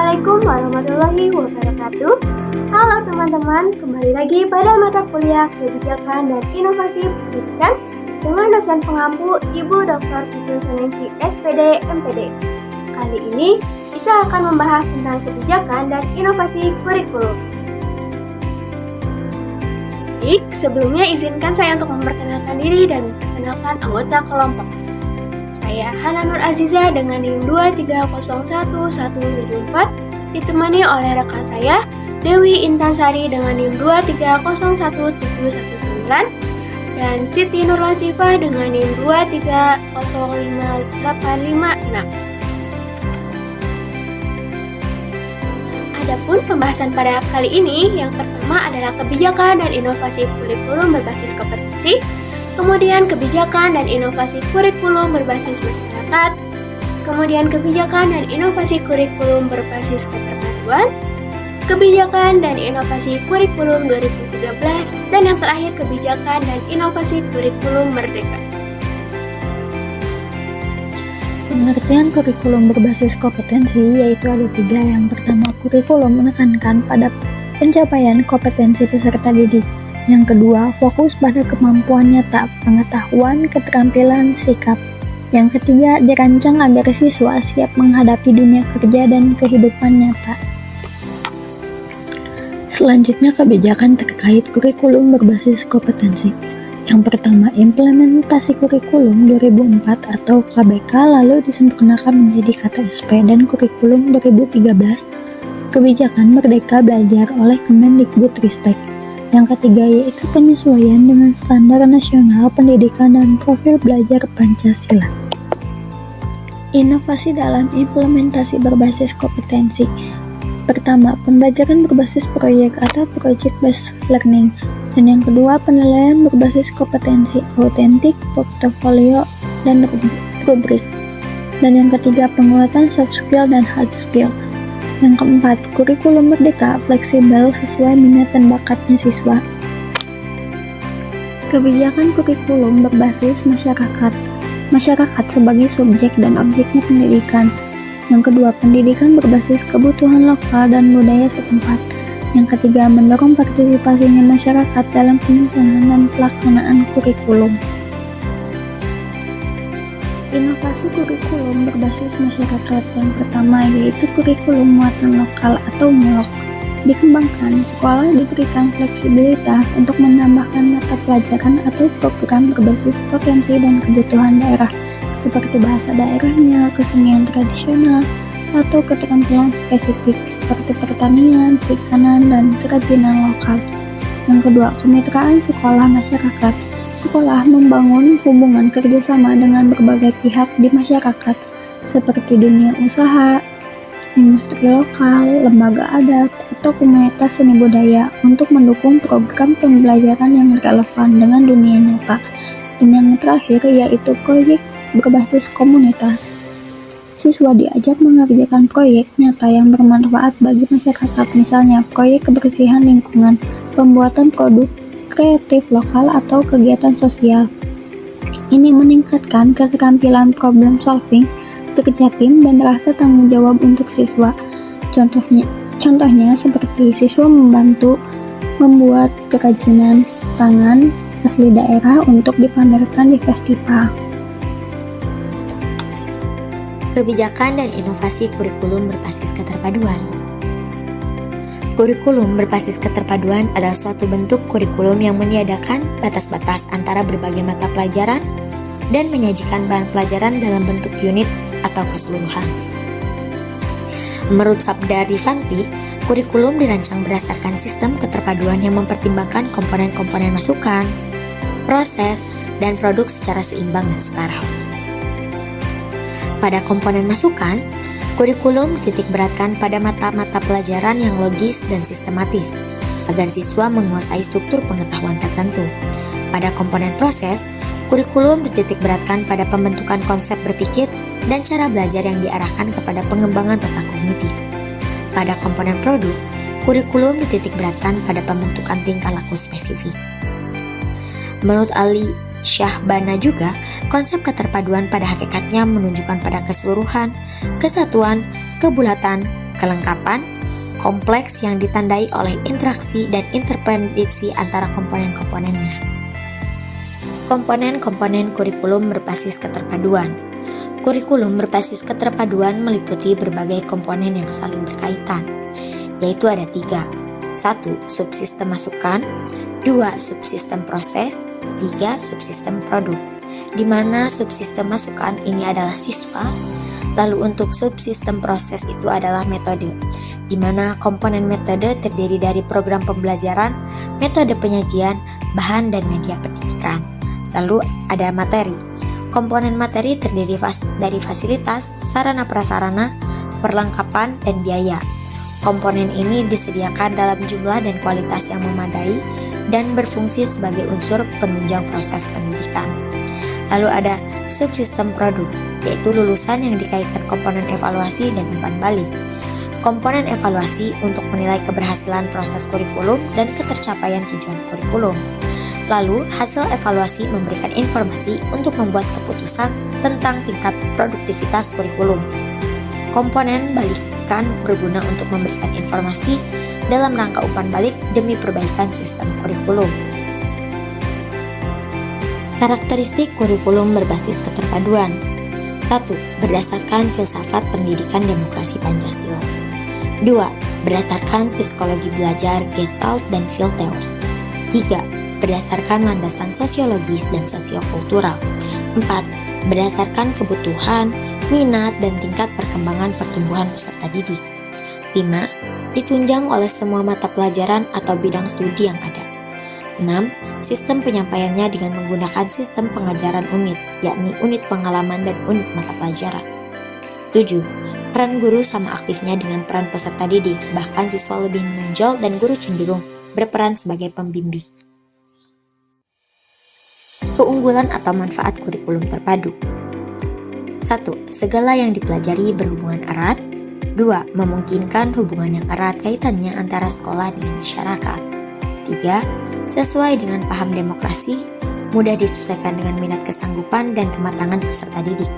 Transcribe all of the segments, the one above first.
Assalamualaikum warahmatullahi wabarakatuh. Halo teman-teman, kembali lagi pada mata kuliah Kebijakan dan Inovasi Pendidikan dengan dosen pengampu Ibu Dr. Titu Sunengsi SPD MPD. Kali ini kita akan membahas tentang kebijakan dan inovasi kurikulum. Baik, sebelumnya izinkan saya untuk memperkenalkan diri dan memperkenalkan anggota kelompok. Saya Hana Nur Aziza dengan NIM 2301174, ditemani oleh rekan saya Dewi Intansari dengan NIM 2301719 dan Siti Nur Latifah dengan NIM 2305856. Adapun pembahasan pada kali ini, yang pertama adalah kebijakan dan inovasi kurikulum berbasis kompetensi, kemudian kebijakan dan inovasi kurikulum berbasis masyarakat, kemudian kebijakan dan inovasi kurikulum berbasis keterpaduan, kebijakan dan inovasi kurikulum 2013, dan yang terakhir kebijakan dan inovasi kurikulum merdeka. Pengertian kurikulum berbasis kompetensi yaitu ada 3. Yang pertama, kurikulum menekankan pada pencapaian kompetensi peserta didik. Yang kedua, fokus pada kemampuan nyata, pengetahuan, keterampilan, sikap. Yang ketiga, dirancang agar siswa siap menghadapi dunia kerja dan kehidupan nyata. Selanjutnya, kebijakan terkait kurikulum berbasis kompetensi. Yang pertama, implementasi kurikulum 2004 atau KBK lalu disempurnakan menjadi KTSP dan kurikulum 2013, kebijakan Merdeka Belajar oleh Kemendikbudristek. Yang ketiga yaitu penyesuaian dengan standar nasional pendidikan dan profil belajar Pancasila. Inovasi dalam implementasi berbasis kompetensi. Pertama, pembelajaran berbasis proyek atau project-based learning. Dan yang kedua, penilaian berbasis kompetensi, autentik, portofolio, dan rubrik. Dan yang ketiga, penguatan soft skill dan hard skill. Yang keempat, kurikulum merdeka, fleksibel, sesuai minat dan bakatnya siswa. Kebijakan kurikulum berbasis masyarakat. Masyarakat sebagai subjek dan objeknya pendidikan. Yang kedua, pendidikan berbasis kebutuhan lokal dan budaya setempat. Yang ketiga, mendorong partisipasinya masyarakat dalam penyusunan dan pelaksanaan kurikulum. Inovasi kurikulum berbasis masyarakat. Yang pertama yaitu kurikulum muatan lokal atau MULOK. Dikembangkan, sekolah diberikan fleksibilitas untuk menambahkan mata pelajaran atau program berbasis potensi dan kebutuhan daerah, seperti bahasa daerahnya, kesenian tradisional, atau keterampilan spesifik seperti pertanian, perikanan, dan kerajinan lokal. Yang kedua, kemitraan sekolah masyarakat. Sekolah membangun hubungan kerjasama dengan berbagai pihak di masyarakat, seperti dunia usaha, industri lokal, lembaga adat, atau komunitas seni budaya untuk mendukung program pembelajaran yang relevan dengan dunia nyata. Dan yang terakhir yaitu proyek berbasis komunitas. Siswa diajak mengerjakan proyek nyata yang bermanfaat bagi masyarakat, misalnya proyek kebersihan lingkungan, pembuatan produk kreatif lokal, atau kegiatan sosial. Ini meningkatkan keterampilan problem solving, kerja tim, dan rasa tanggung jawab untuk siswa. Contohnya seperti siswa membantu membuat kerajinan tangan asli daerah untuk dipamerkan di festival. Kebijakan dan inovasi kurikulum berbasis keterpaduan. Kurikulum berbasis keterpaduan adalah suatu bentuk kurikulum yang meniadakan batas-batas antara berbagai mata pelajaran dan menyajikan bahan pelajaran dalam bentuk unit atau keseluruhan. Menurut Sabda Rifanti, kurikulum dirancang berdasarkan sistem keterpaduan yang mempertimbangkan komponen-komponen masukan, proses, dan produk secara seimbang dan setara. Pada komponen masukan, kurikulum dititik beratkan pada mata-mata pelajaran yang logis dan sistematis, agar siswa menguasai struktur pengetahuan tertentu. Pada komponen proses, kurikulum dititik beratkan pada pembentukan konsep berpikir dan cara belajar yang diarahkan kepada pengembangan peta kognitif. Pada komponen produk, kurikulum dititik beratkan pada pembentukan tingkah laku spesifik. Menurut Ali Syahbana juga, konsep keterpaduan pada hakikatnya menunjukkan pada keseluruhan, kesatuan, kebulatan, kelengkapan, kompleks yang ditandai oleh interaksi dan interdependensi antara komponen-komponennya. Komponen-komponen kurikulum berbasis keterpaduan. Kurikulum berbasis keterpaduan meliputi berbagai komponen yang saling berkaitan, yaitu ada 3. 1. Subsistem masukan, 2. Subsistem proses, 3. Subsistem produk, di mana subsistem masukan ini adalah siswa, lalu untuk subsistem proses itu adalah metode, di mana komponen metode terdiri dari program pembelajaran, metode penyajian, bahan dan media pendidikan. Lalu ada materi. Komponen materi terdiri dari fasilitas, sarana prasarana, perlengkapan, dan biaya. Komponen ini disediakan dalam jumlah dan kualitas yang memadai dan berfungsi sebagai unsur penunjang proses pendidikan. Lalu ada subsistem produk, yaitu lulusan yang dikaitkan komponen evaluasi dan umpan balik. Komponen evaluasi untuk menilai keberhasilan proses kurikulum dan ketercapaian tujuan kurikulum. Lalu, hasil evaluasi memberikan informasi untuk membuat keputusan tentang tingkat produktivitas kurikulum. Komponen balikan berguna untuk memberikan informasi dalam rangka umpan balik demi perbaikan sistem kurikulum. Karakteristik kurikulum berbasis keterpaduan. 1. Berdasarkan filsafat pendidikan demokrasi Pancasila. 2. Berdasarkan psikologi belajar, Gestalt, dan field theory. 3. Berdasarkan landasan sosiologis dan sosiokultural. 4. Berdasarkan kebutuhan, minat, dan tingkat perkembangan pertumbuhan peserta didik. 5. Ditunjang oleh semua mata pelajaran atau bidang studi yang ada. 6. Sistem penyampaiannya dengan menggunakan sistem pengajaran unit, yakni unit pengalaman dan unit mata pelajaran. 7. Peran guru sama aktifnya dengan peran peserta didik, bahkan siswa lebih menonjol dan guru cenderung berperan sebagai pembimbing. Keunggulan atau manfaat kurikulum terpadu. 1. Segala yang dipelajari berhubungan erat. 2. Memungkinkan hubungan yang erat kaitannya antara sekolah dengan masyarakat. 3. Sesuai dengan paham demokrasi, mudah disesuaikan dengan minat kesanggupan dan kematangan peserta didik.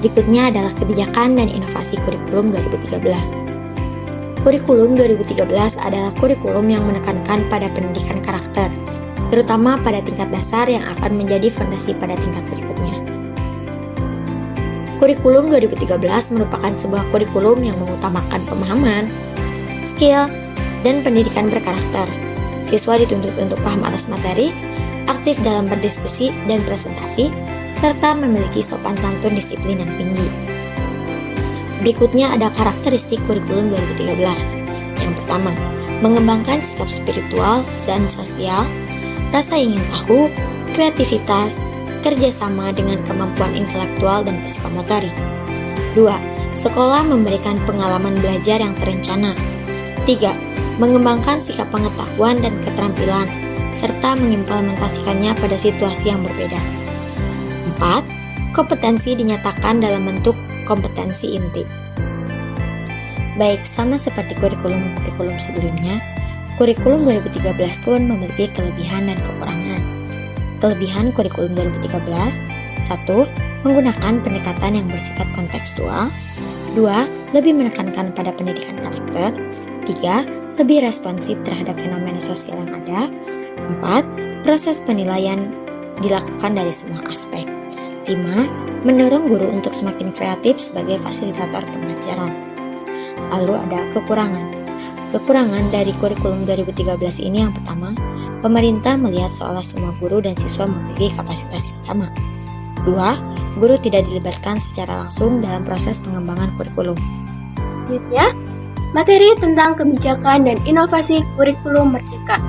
Berikutnya adalah kebijakan dan inovasi kurikulum 2013. Kurikulum 2013 adalah kurikulum yang menekankan pada pendidikan karakter, terutama pada tingkat dasar yang akan menjadi fondasi pada tingkat berikutnya. Kurikulum 2013 merupakan sebuah kurikulum yang mengutamakan pemahaman, skill, dan pendidikan berkarakter. Siswa dituntut untuk paham atas materi, aktif dalam berdiskusi dan presentasi, serta memiliki sopan santun disiplin yang tinggi. Berikutnya ada karakteristik kurikulum 2013. Yang pertama, mengembangkan sikap spiritual dan sosial, rasa ingin tahu, kreativitas, kerjasama dengan kemampuan intelektual dan psikomotorik. 2. Sekolah memberikan pengalaman belajar yang terencana. 3. Mengembangkan sikap pengetahuan dan keterampilan, serta mengimplementasikannya pada situasi yang berbeda. 4. Kompetensi dinyatakan dalam bentuk kompetensi inti. Baik, sama seperti kurikulum-kurikulum sebelumnya, kurikulum 2013 pun memiliki kelebihan dan kekurangan. Kelebihan kurikulum 2013: 1. Menggunakan pendekatan yang bersifat kontekstual. 2. Lebih menekankan pada pendidikan karakter. 3. Lebih responsif terhadap fenomena sosial yang ada. 4. Proses penilaian dilakukan dari semua aspek. 5. Mendorong guru untuk semakin kreatif sebagai fasilitator pembelajaran. Lalu ada kekurangan. Kekurangan dari kurikulum 2013 ini yang pertama, pemerintah melihat seolah semua guru dan siswa memiliki kapasitas yang sama. 2. Guru tidak dilibatkan secara langsung dalam proses pengembangan kurikulum. Selanjutnya, materi tentang kebijakan dan inovasi kurikulum Merdeka.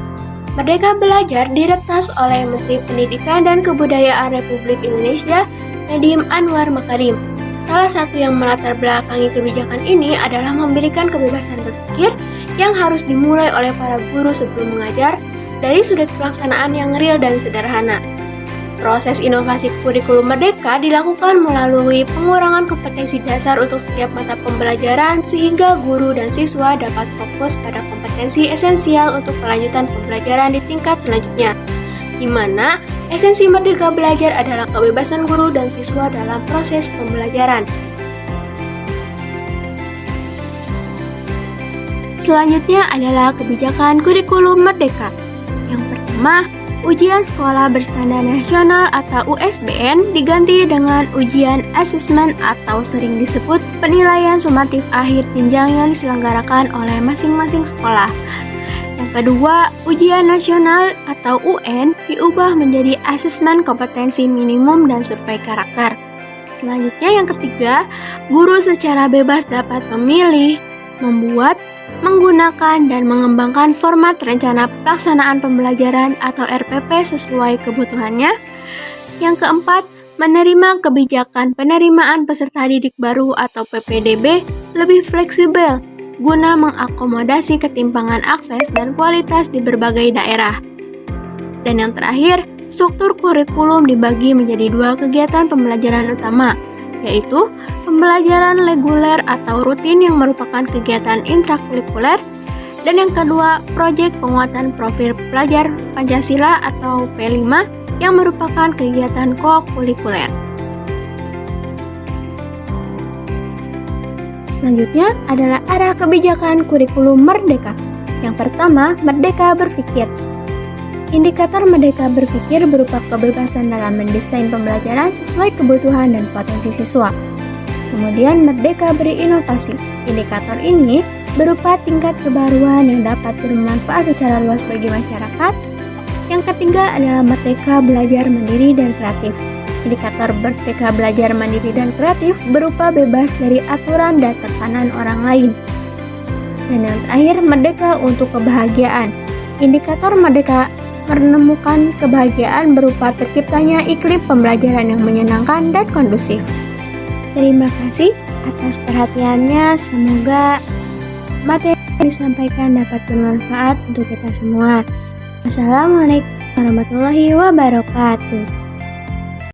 Merdeka Belajar diretas oleh Menteri Pendidikan dan Kebudayaan Republik Indonesia, Nadiem Anwar Makarim. Salah satu yang melatar belakangi kebijakan ini adalah memberikan kebebasan berpikir yang harus dimulai oleh para guru sebelum mengajar dari sudut pelaksanaan yang real dan sederhana. Proses inovasi kurikulum Merdeka dilakukan melalui pengurangan kompetensi dasar untuk setiap mata pembelajaran sehingga guru dan siswa dapat fokus pada kompetensi esensial untuk kelanjutan pembelajaran di tingkat selanjutnya, di mana esensi Merdeka Belajar adalah kebebasan guru dan siswa dalam proses pembelajaran. Selanjutnya adalah kebijakan kurikulum merdeka. Yang pertama, ujian sekolah berstandar nasional atau USBN diganti dengan ujian asesmen atau sering disebut penilaian sumatif akhir jenjang yang diselenggarakan oleh masing-masing sekolah. Yang kedua, ujian nasional atau UN diubah menjadi asesmen kompetensi minimum dan survei karakter. Selanjutnya yang ketiga, guru secara bebas dapat memilih, membuat, menggunakan dan mengembangkan format rencana pelaksanaan pembelajaran atau RPP sesuai kebutuhannya. Yang keempat, menerima kebijakan penerimaan peserta didik baru atau PPDB lebih fleksibel guna mengakomodasi ketimpangan akses dan kualitas di berbagai daerah. Dan yang terakhir, struktur kurikulum dibagi menjadi dua kegiatan pembelajaran utama, yaitu pembelajaran reguler atau rutin yang merupakan kegiatan intrakurikuler, dan yang kedua, proyek penguatan profil pelajar Pancasila atau P5 yang merupakan kegiatan kokurikuler. Selanjutnya adalah arah kebijakan kurikulum merdeka. Yang pertama, merdeka berpikir. Indikator merdeka berpikir berupa kebebasan dalam mendesain pembelajaran sesuai kebutuhan dan potensi siswa. Kemudian merdeka berinovasi. Indikator ini berupa tingkat kebaruan yang dapat bermanfaat secara luas bagi masyarakat. Yang ketiga adalah merdeka belajar mandiri dan kreatif. Indikator merdeka belajar mandiri dan kreatif berupa bebas dari aturan dan tekanan orang lain. Dan yang terakhir, merdeka untuk kebahagiaan. Indikator merdeka menemukan kebahagiaan berupa terciptanya iklim pembelajaran yang menyenangkan dan kondusif. Terima kasih atas perhatiannya. Semoga materi yang disampaikan dapat bermanfaat untuk kita semua. Assalamualaikum warahmatullahi wabarakatuh.